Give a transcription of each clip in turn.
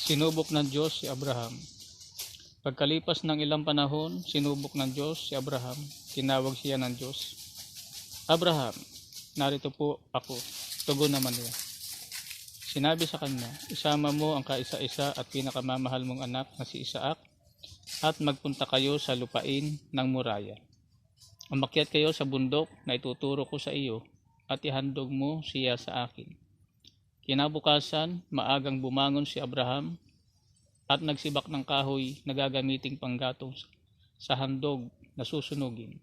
Sinubok ng Diyos si Abraham. Pagkalipas ng ilang panahon, sinubok ng Diyos si Abraham. Tinawag siya ng Diyos. Abraham, narito po ako. Tugon naman niya. Sinabi sa kanya, isama mo ang kaisa-isa at pinakamamahal mong anak na si Isaac at magpunta kayo sa lupain ng Moriah. Umakyat kayo sa bundok na ituturo ko sa iyo at ihandog mo siya sa akin. Kinabukasan, maagang bumangon si Abraham at nagsibak ng kahoy na gagamiting panggatong sa handog na susunugin.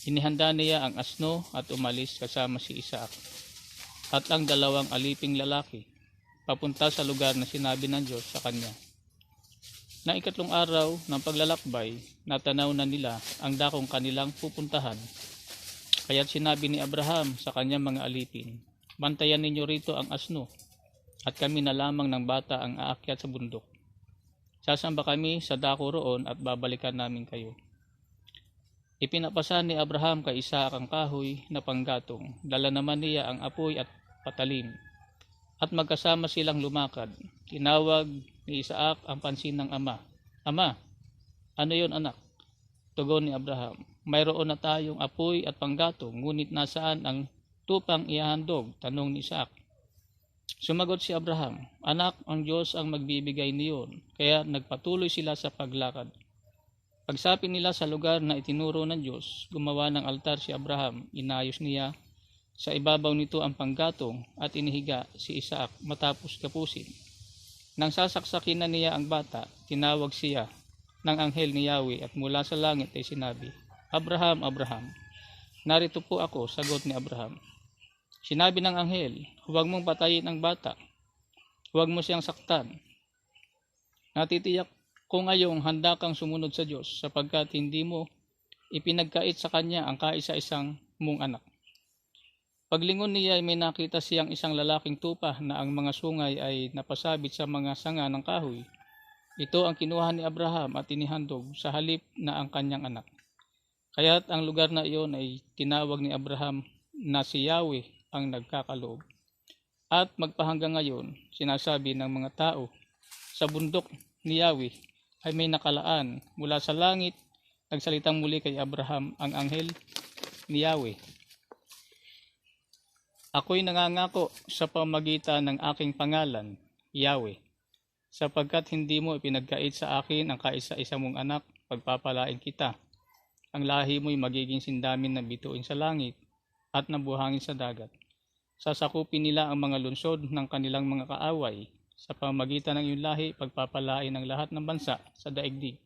Inihanda niya ang asno at umalis kasama si Isaac at ang dalawang aliping lalaki papunta sa lugar na sinabi ng Diyos sa kanya. Na ikatlong araw ng paglalakbay, natanaw na nila ang dakong kanilang pupuntahan. Kaya't sinabi ni Abraham sa kanyang mga alipin, bantayan ninyo rito ang asno at kami na lamang ng bata ang aakyat sa bundok. Sasamba kami sa dako roon at babalikan namin kayo. Ipinapasa ni Abraham kay Isaac ang kahoy na panggatong. Dala naman niya ang apoy at patalim. At magkasama silang lumakad. Tinawag ni Isaac ang pansin ng ama. Ama, ano yon anak? Tugon ni Abraham, mayroon na tayong apoy at panggatong, ngunit nasaan ang tupang ihahandog? Tanong ni Isaac. Sumagot si Abraham, anak, ang Diyos ang magbibigay niyon. Kaya nagpatuloy sila sa paglakad. Pagsapit nila sa lugar na itinuro ng Diyos, gumawa ng altar si Abraham. Inayos niya sa ibabaw nito ang panggatong at inihiga si Isaac matapos kapusin. Nang sasaksakin na niya ang bata, tinawag siya ng anghel ni Yahweh at mula sa langit ay sinabi, Abraham, Abraham. Narito po ako, sagot ni Abraham. Sinabi ng anghel, huwag mong patayin ang bata. Huwag mo siyang saktan. Natitiyak ko ngayong handa kang sumunod sa Diyos sapagkat hindi mo ipinagkait sa kanya ang kaisa-isang mong anak. Paglingon niya ay may nakita siyang isang lalaking tupa na ang mga sungay ay napasabit sa mga sanga ng kahoy. Ito ang kinuha ni Abraham at inihandog sa halip na ang kanyang anak. Kaya't ang lugar na iyon ay tinawag ni Abraham na si Yahweh ang nagkakaloob. At magpahanggang ngayon, sinasabi ng mga tao, sa bundok ni Yahweh ay may nakalaan mula sa langit, nagsalitang muli kay Abraham ang anghel ni Yahweh. Ako'y nangangako sa pamagitan ng aking pangalan, Yahweh, sapagkat hindi mo ipinagkait sa akin ang kaisa-isa mong anak, pagpapalain kita. Ang lahi mo'y magiging sindamin na bituin sa langit at nabuhangin sa dagat. Sasakupin nila ang mga lungsod ng kanilang mga kaaway. Sa pamagitan ng iyong lahi, pagpapalain ang lahat ng bansa sa daigdig.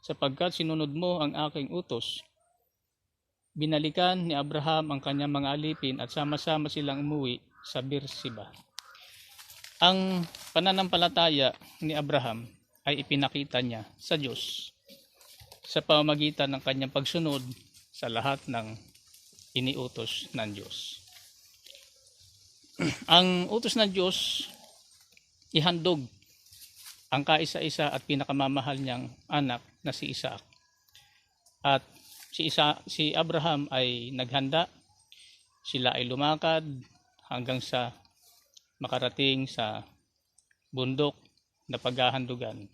Sapagkat sinunod mo ang aking utos, binalikan ni Abraham ang kanyang mga alipin at sama-sama silang umuwi sa Beersheba. Ang pananampalataya ni Abraham ay ipinakita niya sa Diyos sa pamamagitan ng kanyang pagsunod sa lahat ng iniutos ng Diyos. Ang utos ng Diyos, ihandog ang kaisa-isa at pinakamamahal niyang anak na si Isaac. At si Abraham ay naghanda, sila ay lumakad hanggang sa makarating sa bundok na paghahandugan.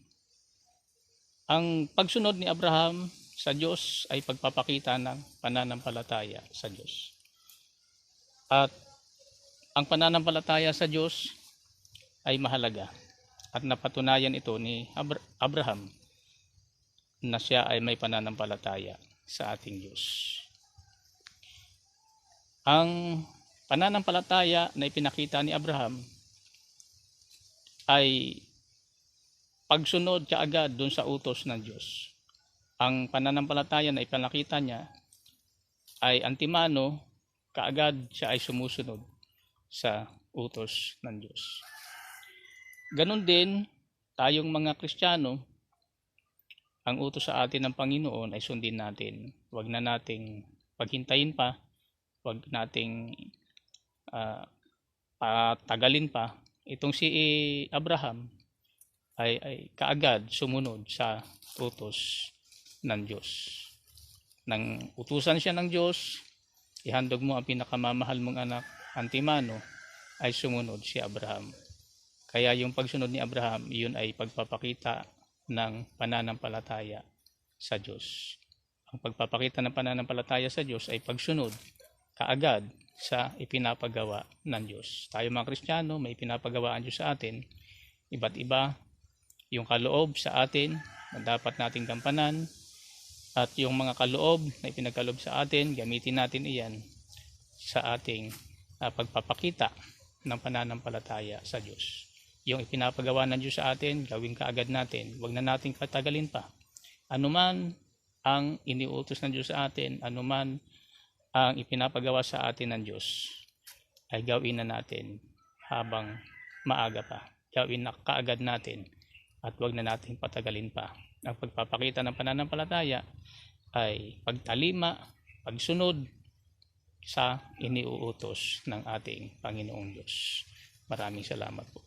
Ang pagsunod ni Abraham sa Diyos ay pagpapakita ng pananampalataya sa Diyos. At ang pananampalataya sa Diyos ay mahalaga at napatunayan ito ni Abraham na siya ay may pananampalataya sa ating Diyos. Ang pananampalataya na ipinakita ni Abraham ay pagsunod kaagad dun sa utos ng Diyos. Ang pananampalataya na ipinakita niya ay antimano, kaagad siya ay sumusunod sa utos ng Diyos. Ganon din, tayong mga Kristiyano, ang utos sa atin ng Panginoon ay sundin natin. Huwag na nating paghintayin pa, huwag nating patagalin pa. Itong si Abraham ay kaagad sumunod sa utos ng Diyos. Nang utusan siya ng Diyos, ihandog mo ang pinakamamahal mong anak, antimano, ay sumunod si Abraham. Kaya yung pagsunod ni Abraham, yun ay pagpapakita ng pananampalataya sa Diyos. Ang pagpapakita ng pananampalataya sa Diyos ay pagsunod kaagad sa ipinapagawa ng Diyos. Tayo mga Kristiyano, may pinapagawa ang Diyos sa atin. Iba't iba yung kaloob sa atin na dapat nating gampanan, at yung mga kaloob na ipinagkaloob sa atin, gamitin natin iyan sa ating pagpapakita ng pananampalataya sa Diyos. Yung ipinapagawa ng Diyos sa atin, gawin kaagad natin. Huwag na nating patagalin pa. Anuman ang iniutos ng Diyos sa atin, anuman ang ipinapagawa sa atin ng Diyos, ay gawin na natin habang maaga pa. Gawin na kaagad natin at huwag na natin patagalin pa. Ang pagpapakita ng pananampalataya ay pagtalima, pagsunod sa iniuutos ng ating Panginoong Diyos. Maraming salamat po.